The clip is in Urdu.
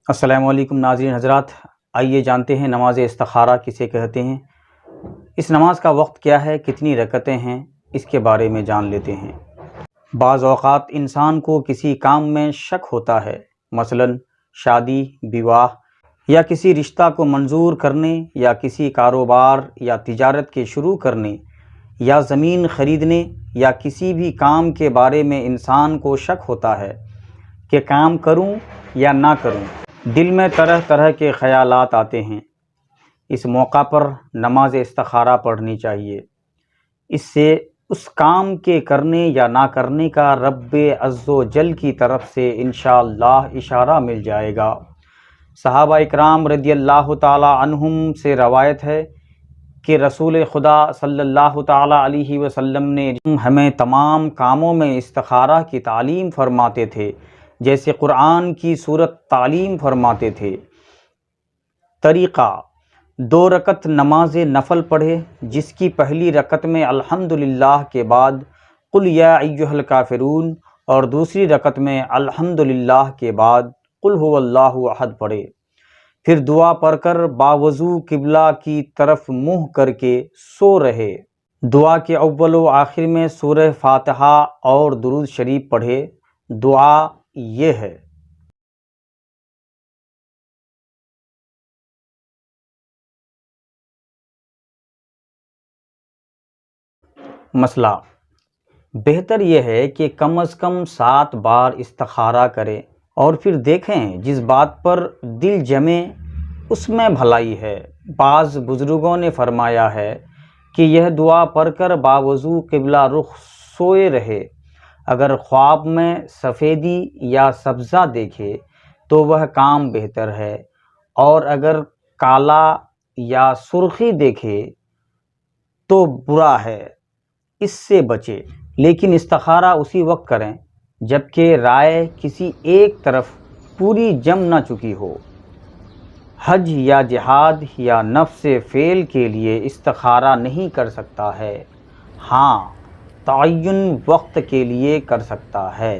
السلام علیکم ناظرین حضرات، آئیے جانتے ہیں نماز استخارہ کسے کہتے ہیں، اس نماز کا وقت کیا ہے، کتنی رکعتیں ہیں، اس کے بارے میں جان لیتے ہیں۔ بعض اوقات انسان کو کسی کام میں شک ہوتا ہے، مثلا شادی، بیواہ یا کسی رشتہ کو منظور کرنے یا کسی کاروبار یا تجارت کے شروع کرنے یا زمین خریدنے یا کسی بھی کام کے بارے میں انسان کو شک ہوتا ہے کہ کام کروں یا نہ کروں۔ دل میں طرح طرح کے خیالات آتے ہیں۔ اس موقع پر نماز استخارہ پڑھنی چاہیے، اس سے اس کام کے کرنے یا نہ کرنے کا رب عز و جل کی طرف سے انشاءاللہ اشارہ مل جائے گا۔ صحابہ اکرام رضی اللہ تعالی عنہم سے روایت ہے کہ رسول خدا صلی اللہ تعالی علیہ وسلم نے ہمیں تمام کاموں میں استخارہ کی تعلیم فرماتے تھے، جیسے قرآن کی سورت تعلیم فرماتے تھے۔ طریقہ: 2 رکعت نماز نفل پڑھے، جس کی پہلی رکعت میں الحمدللہ کے بعد قل یا ایھا الکافرون اور دوسری رکعت میں الحمدللہ کے بعد قل ھو اللہ احد پڑھے، پھر دعا پڑھ کر باوضو قبلہ کی طرف منہ کر کے سو رہے۔ دعا کے اول و آخر میں سورہ فاتحہ اور درود شریف پڑھے۔ دعا یہ ہے: مسئلہ: بہتر یہ ہے کہ کم از کم 7 بار استخارہ کریں اور پھر دیکھیں جس بات پر دل جمے اس میں بھلائی ہے۔ بعض بزرگوں نے فرمایا ہے کہ یہ دعا پڑھ کر باوضو قبلہ رخ سوئے رہے، اگر خواب میں سفیدی یا سبزہ دیکھے تو وہ کام بہتر ہے، اور اگر کالا یا سرخی دیکھے تو برا ہے، اس سے بچے۔ لیکن استخارہ اسی وقت کریں جبکہ رائے کسی ایک طرف پوری جم نہ چکی ہو۔ حج یا جہاد یا نفس فعل کے لیے استخارہ نہیں کر سکتا ہے، ہاں تعین وقت کے لیے کر سکتا ہے۔